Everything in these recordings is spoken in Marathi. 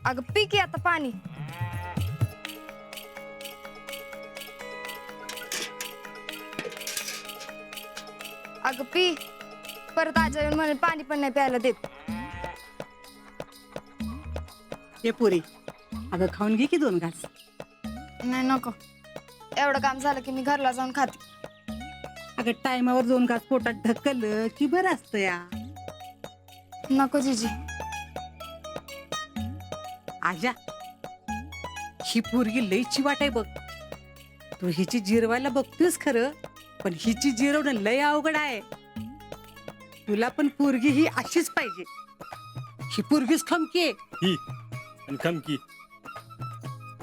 अगं पी की आता पाणी. अगं पी. परत आजा येऊन म्हणे पाणी पण नाही प्यायला देत. ये पुरी, अगं खाऊन घे की 2 घास. नाही नको, एवढं काम झालं की मी घरला जाऊन खाते. अगं टायमावर 2 घास पोटात ढकललं की बरं असतं या. नको जीजी. आजा, ही पोरगी लई चिवाट आहे बघ. तू हिची जिरवायला बघतोस खरं, पण हिची जिरवणं लय अवघड आहे. तुला पण पोरगी ही अशीच पाहिजे. ही पोरगीच खमकी आहे. ही आणि खमकी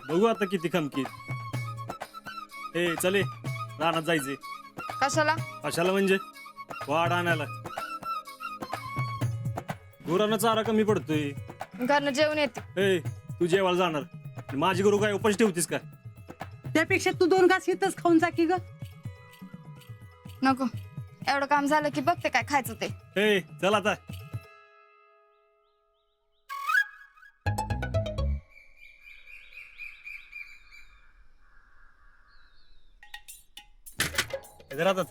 बघू आता किती खमकी. ए चले, रानात जायचे. कशाला? कशाला म्हणजे वाढ आणायला. गुरांना चारा कमी पडतोय. घरनं जेवण येते. ए तू जेवायला जाणार आणि माझी गुरु काय उपाशी ठेवतीस का? त्यापेक्षा तू 2 घास इथंच खाऊन जा की ग. नको, एवढं काम झालं की बघते काय खायचं ते. ए चल आता. इधर राहतात.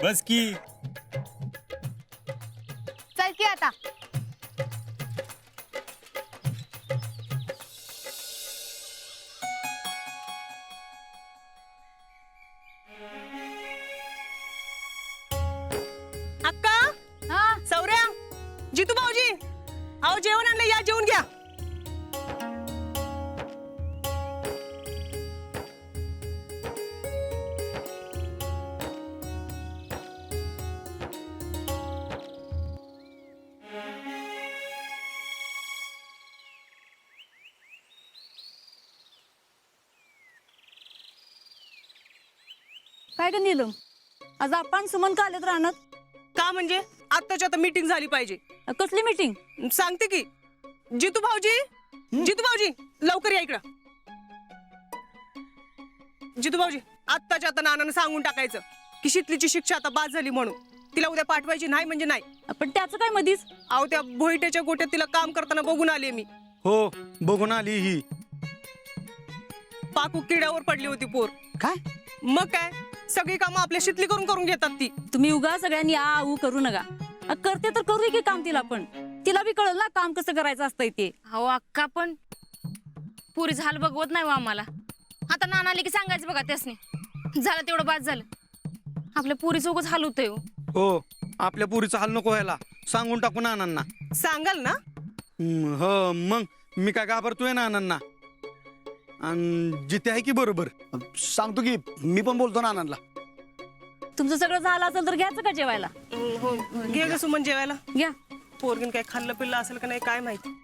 बस की. चल की आता. अक्का, हा सौर्या, जितू भाऊजी, अहो जेवण आणलं, या जेवून घ्या. काय ग नीलम, आज आपण सुमन का आलेत राहणार? का म्हणजे आत्ताच्या आता मीटिंग झाली पाहिजे. कसली मीटिंग? सांगते की. जितू भाऊजी, जितू भाऊजी, लवकर या इकडं. जितू भाऊजी, आत्ताच्या आता नानानं सांगून टाकायचं की शीतलीची शिक्षा आता बाद झाली म्हणून. तिला उद्या पाठवायची नाही म्हणजे नाही. पण त्याचं काय मधीच? अहो त्या भोईट्याच्या गोट्यात तिला काम करताना बघून आले मी. हो बघून आली ही. पाकू किड्यावर पडली होती पोर. काय? मग काय, सगळी कामं आपल्या शितली करून घेतात ती. तुम्ही उगा सगळ्यांनी आ ऊ करू नका. करते तर करू की काम तिला पण. तिला बी कळलं ना काम कसं करायचं असतंय ते. हो अक्का, पण पुरी झाल बघवत नाही वा आम्हाला. आता नाना आले की सांगायचं बघा त्यासनी. झालं तेवढं बाद झालं. आपल्या पुरी सोबत हाल होतंय हो. हो आपल्या पुरीचा हाल नको व्हायला, सांगून टाकू ना अण्णांना. सांगाल ना? हो मग मी काय घाबरतोय ना अण्णांना. आणि जिथे आहे की बरोबर सांगतो की मी पण बोलतो ना आनंदला. तुमचं सगळं झालं असेल तर घ्यायचं का जेवायला? हो, घे ग सुमन जेवायला. घ्या. पोरगीन काय खाल्लं पिल्लं असेल का नाही काय माहिती.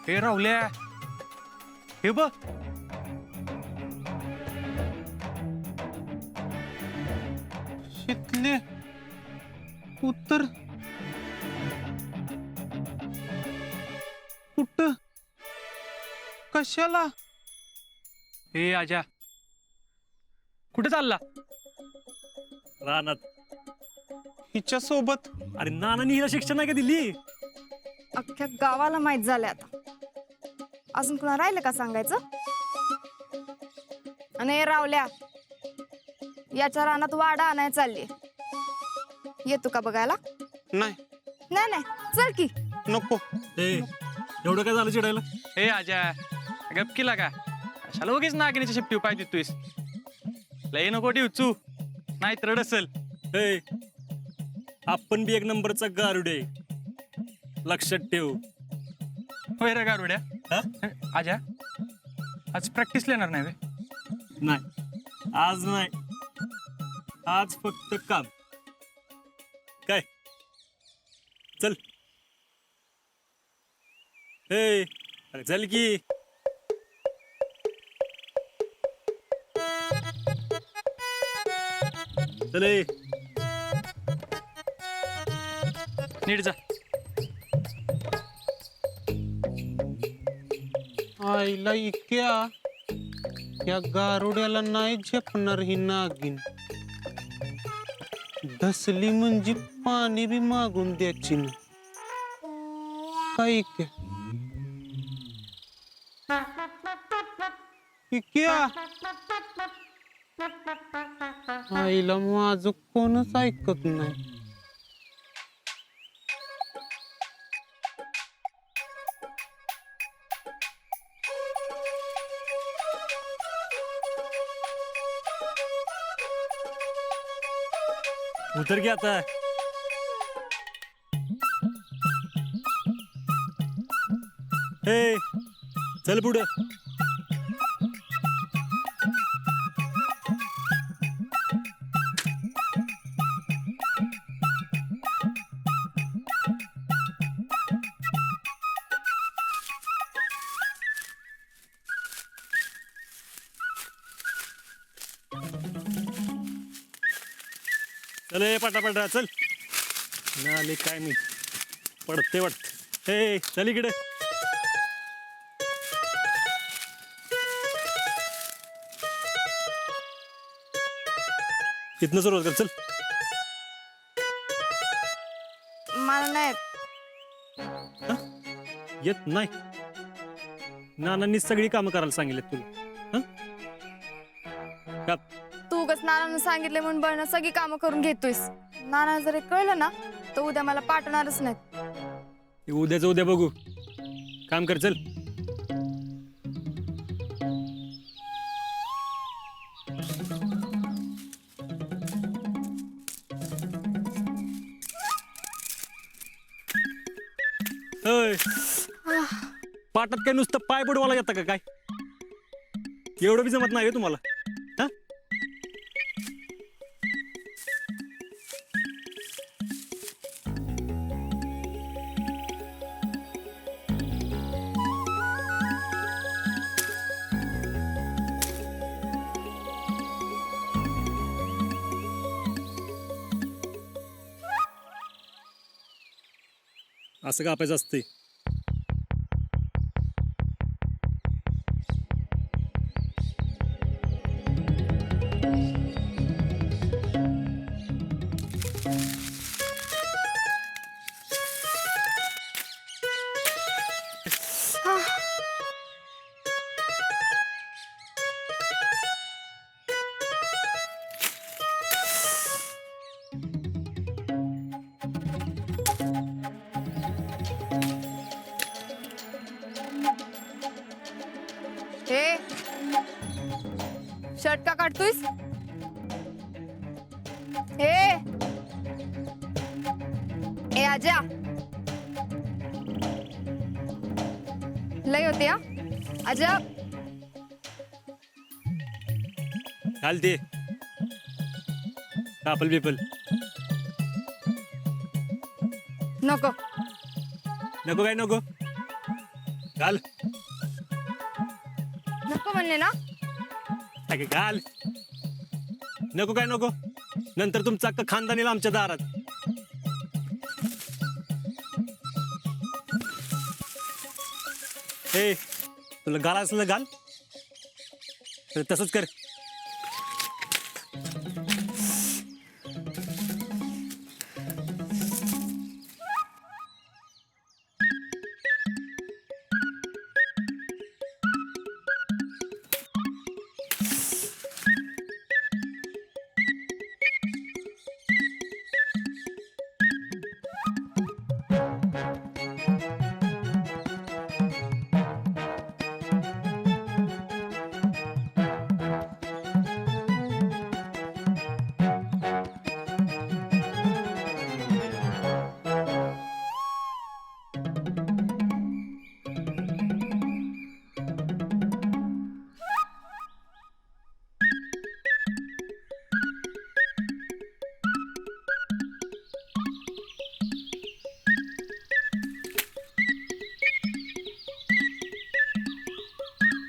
हे राहुल्या, हे बघ. शीतले, उत्तर कुठं कशाला? हे आजा, कुठे चालला? रानात. हिच्या सोबत? अरे नानांनी हिला शिक्षा नाही का दिली? अख्ख्या गावाला माहित झालं आता. अजून कुणा राहिलं का सांगायचं? आणि रावल्या, याच्या रानात वाडा आणायला चालली. येतो का बघायला? नाही नाही नाही, चल की. नको. ए एवढं काय झालं चिडायला? हे आजा, गप केला का? कशाला उगीच नागिनीच्या शिफ्टी पाय देतोयस? लय नको ठेवचू, नाही तर असेल. ए आपण बी 1 नंबरचा गारुडे, लक्षात ठेव. होय रे गारुड्या. हा? आजा, आज प्रॅक्टिस येणार नाही वे? नाही आज नाही, आज फक्त काम. काय चल. ए अरे चल की. चल नीट जा. आईला इक्या या गारुड्याला नाही झेपणार ही नागिन. ढसली म्हणजे पाणी बी मागून द्यायची ना. काय इक्या इक्या आईला माझं कोणच ऐकत नाही. उतर की आता. हे चल पुढं. चल हे पटापटा चल. नाले काय मी पडते वाटत. हे चल इकडे. इथनं सुरुवात कर चल. मला नाही येत नाही. नानांनी सगळी कामं करायला सांगितले तुला. हं? का तू उगाच नानानं सांगितले म्हणून बळणं सगळी कामं करून घेतोयस. नाना जर हे कळलं ना तर उद्या मला पाठवणारच नाहीत. हे उद्याचं उद्या बघू. काम कर चल. ओय. पाटात काय नुसतं पाय बुडवायला येतं का काय? एवढं बी जमत नाही हो तुम्हाला. हा असं कापायचं असते. हे शर्ट का काढतोयस? हे ए आजा लय होते हा आजा. घाल ते कापल बिपल. नको नको काय नको. घाल. नको म्हणले ना. अगे घाल. नको काय नको. नंतर तुमचं अख्खं खानदान येईल आमच्या दारात. हे तुला घाल असलं घाल. तर तसंच कर.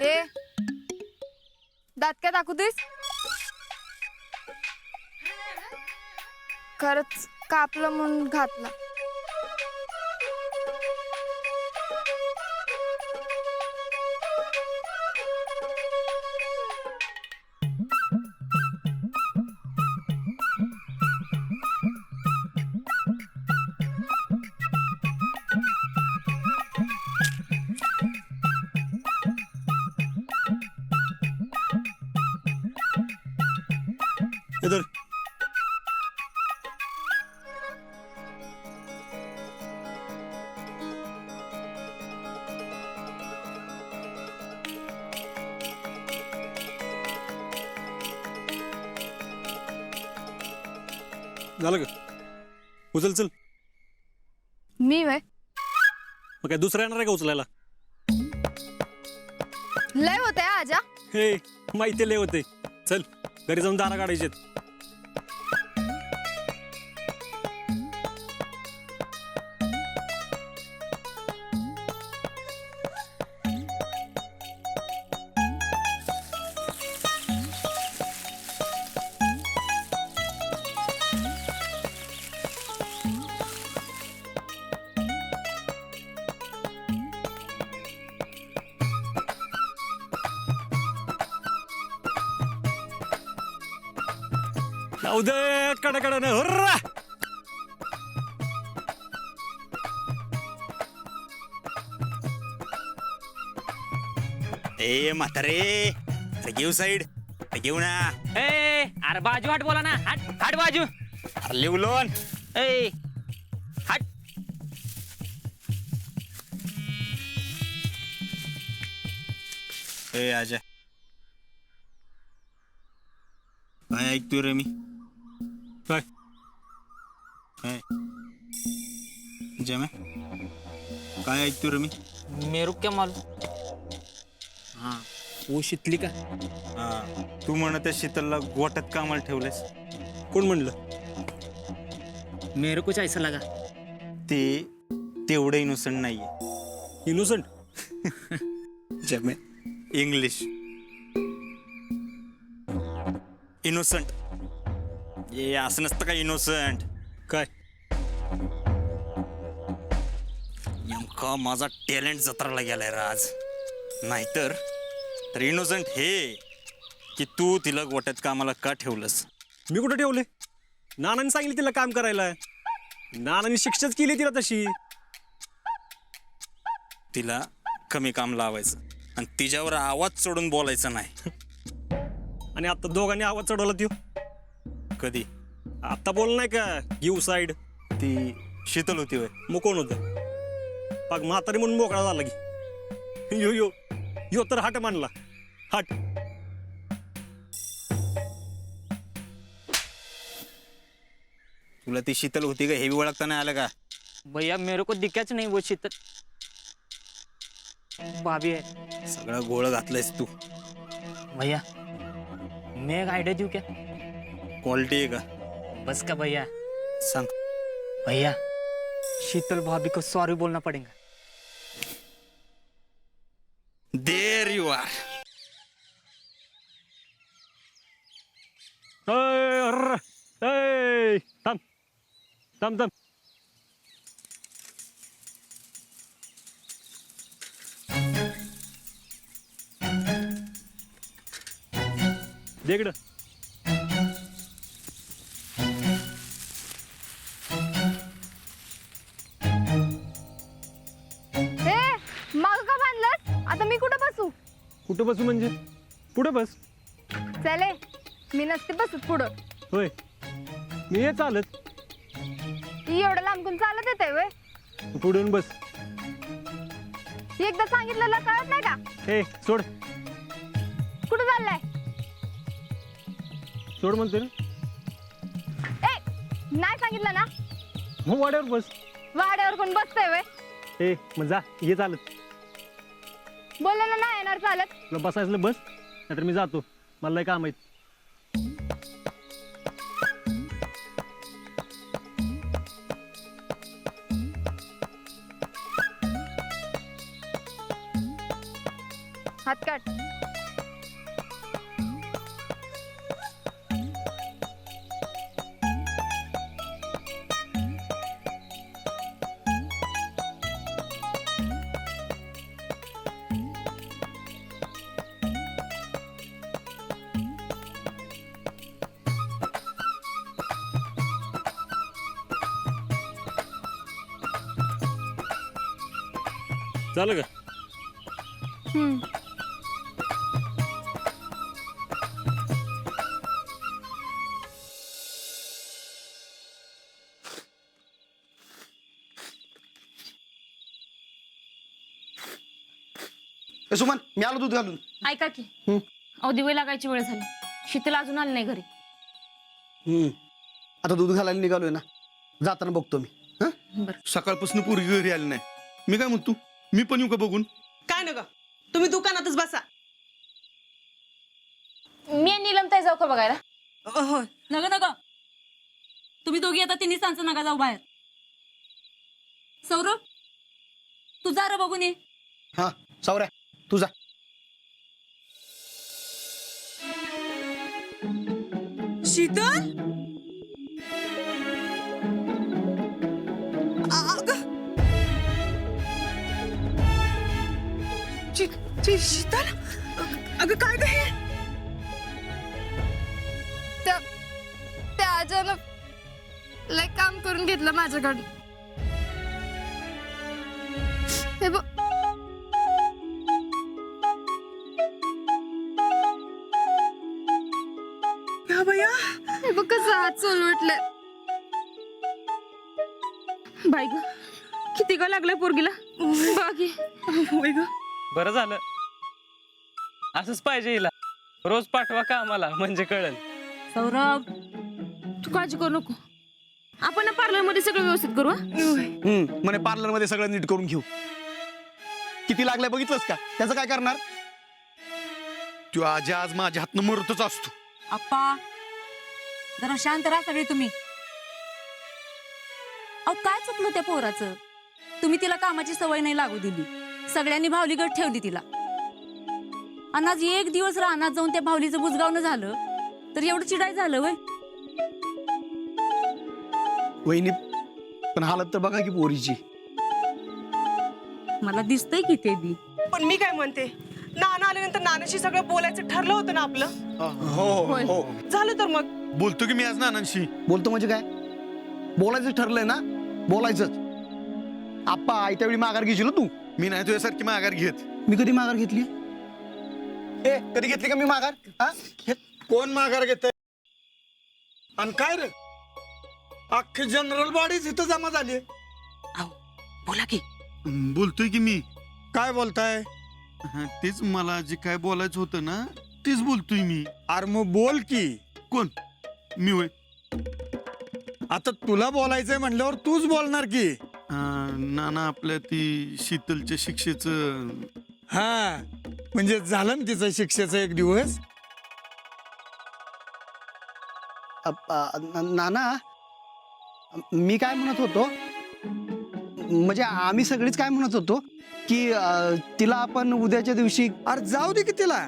ए दात काय दाखवतोयस? खरंच कापलं म्हणून घातला. इधर झालं का उचल चल. मी वय मग काय दुसरा येणार आहे का उचलायला? लय होते आजा. हे माहिती लय होते. चल घरी जाऊन दारा काढायचेत. जाऊ दे कडकडन हुर्रा. ए म्हातारे अरे घेऊ साईड घेऊ ना. ए अरे बाजू हट बोला ना. हट हट बाजू. अरे लिवलोन ए हट. ए आजा काय ऐकतोय रे मी? काय काय जमे काय ऐकतोय रे मी? मेरू क्या मालूम. हा वो शितली का? हा तू म्हणत आहे शीतलला गोट्यात कामाला ठेवलेस. कोण म्हणलं? मेरे कुछ ऐसा लगा. ते तेवढं इनोसंट नाहीये. इनोसंट? जमे इंग्लिश इनोसंट. ये असं नसतं का इनोसंट. काय नेमका माझा टॅलेंट जत्राला गेलाय राज. नाहीतर तर इनोसंट हे की तू तिला गोट्यात कामाला का ठेवलंस. मी कुठं ठेवले? नानाने सांगितलं तिला काम करायला. नानाने शिक्षाच केली तिला तशी. तिला कमी काम लावायचं आणि तिच्यावर आवाज चढून बोलायचं नाही. आणि आता दोघांनी आवाज चढवला त्यो. कधी आता बोल नाही का गिव साईड. ती शीतल होती होय. मग कोण होतं? पाक म्हातारी म्हणून मोकळा झाला की यो यो यो तर हट मानला. हट. तुला ती शीतल होती का हे बी ओळखता नाही आलं का? भैया मेरे को दिखाच नहीं वो शीतल. भाभी है. सगळं गोळ घातलंयस तू. भैया मैं एक आइडिया दूं क्या? क्वालिटी आहे का? बस का भैया. सांग. भैया शीतल भाभी को सॉरी बोलना पड़ेगा. There you are. थांब थांब थांब. दे इकडं. हे मग का बांधलंस? आता मी कुठं बसू? कुठं बसू म्हणजे? पुढे बस. चले मी नसते बसत पुढं. होय मी ये चालत. ती एवढं लांबून चालत येते वे. पुढे येऊन बस. एकदा सांगितलेलं कळत नाही का? हे सोड. कुठं चाललाय? सोड म्हणते ना. ए नाही सांगितलं ना? मग वाड्यावर बस. वाड्यावर कोण बसतंय वे? ए मग जा ये चालत. बोललेलं नाही येणार चालत. तुला बसायचं बस नाहीतर मी जातो. मला लय काम आहेत. हात काढ. झालं का? ए सुमन मी आलो दूध घालून. ऐका की अहो दिवे लागायची वेळ झाली. शीतल अजून आली नाही घरी. आता दूध घालायला निघालोय ना, जाताना बघतो मी. सकाळपासून पोरगी घरी आली नाही. मी काय म्हणतो, मी पण येऊ का बघून? काय न ग, तुम्ही दुकानातच बसा. मी आणि नीलमताई जाऊ का बघायला? होय. नग तुम्ही दोघी आता तिन्ही सांचं नका जाऊ बाहेर. सौरभ तू जा रे बघून ये. हा सावऱ्या तू जा. शीतल अगं शीतल अगं काय ग हे? त्या आजानं लय काम करून घेतलं माझ्याकडून. हे बघ या बया, हे बघ कसं हात सोलवटलंय. बाई ग किती ग लागलंय पोरगीला. बाकी होय ग. बरं झालं, असंच पाहिजे हिला. रोज पाठवा का आम्हाला, म्हणजे कळेल. सौरभ तू काळजी करू नको. आपण ना पार्लर मध्ये सगळं व्यवस्थित करू. म्हणे पार्लर मध्ये सगळं नीट करून घेऊ. किती लागलंय बघितलंस का? त्याचं काय करणार? तू आज माझ्या हातनं मरतच असतो. आप्पा जरा शांत राहा सगळे तुम्ही. अहो काय चुकलं त्या पोराचं? तुम्ही तिला कामाची सवय नाही लागू दिली. सगळ्यांनी भावलीगत ठेवली तिला. आणि आज एक दिवस रानात जाऊन त्या भावलीचं बुजगावणं झालं तर एवढं चिडाय झालं वय? वहिनी पण हालत तर बघा की पोरीची. मला दिसतंय की ते बी. पण मी काय म्हणते, नाना आल्यानंतर नानाशी सगळं बोलायचं ठरलं होतं ना आपलं. हो झालं तर मग बोलतो की मी आज नानांशी. बोलतो म्हणजे काय? बोलायचं ठरलंय ना, बोलायचंच. आप्पा आयत्या वेळी माघार घेशील तू. मी नाही तुझ्यासारखी माघार घेत. मी कधी माघार घेतली? कधी घेतली का मी माघार? कोण माघार घेत? आणि काय रे, अख्खी जनरल बॉडीज इथं जमा झाली. बोला की. बोलतोय की मी. काय बोलताय? तेच मला जे काय बोलायचं होतं ना, तेच बोलतोय मी. अरे मग बोल की. कोण? मी होय. आता तुला बोलायचंय म्हणल्यावर तूच बोलणार की. नाना आपल्या ती शीतलच्या शिक्षेचं. हा म्हणजे झालं ना तिचं शिक्षेचं एक दिवस. नाना मी काय म्हणत होतो, म्हणजे आम्ही सगळीच काय म्हणत होतो की तिला आपण उद्याच्या दिवशी. अरे जाऊ दे की तिला.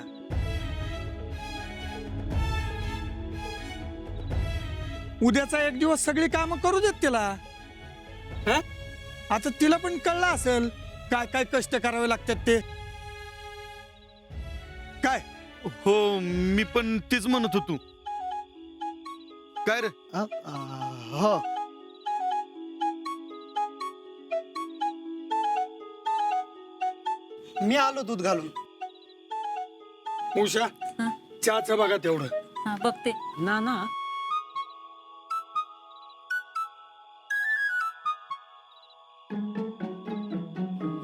उद्याचा एक दिवस सगळी कामं करू देत तिला. आता तिला पण कळलं असेल काय काय कष्ट करावे लागतात ते. काय? हो मी पण तेच म्हणत होतो. काय रे? हो मी आलो दूध घालून. उषा चहाचं बघा तेवढं. हा बघते. नाना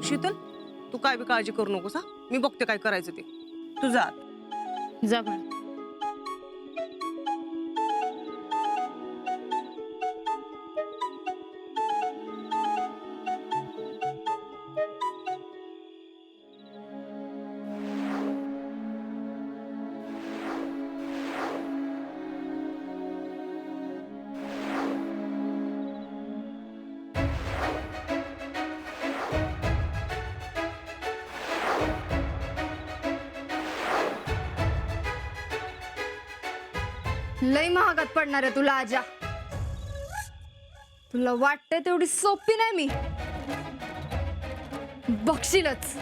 शीतल तू काय बी काळजी करू नकोस. हा मी बघते काय करायचं ते. तू जा. जा बरं. लय महागात पडणार आहे तुला आजा. तुला वाटतंय तेवढी सोपी नाही मी. बघशीलच.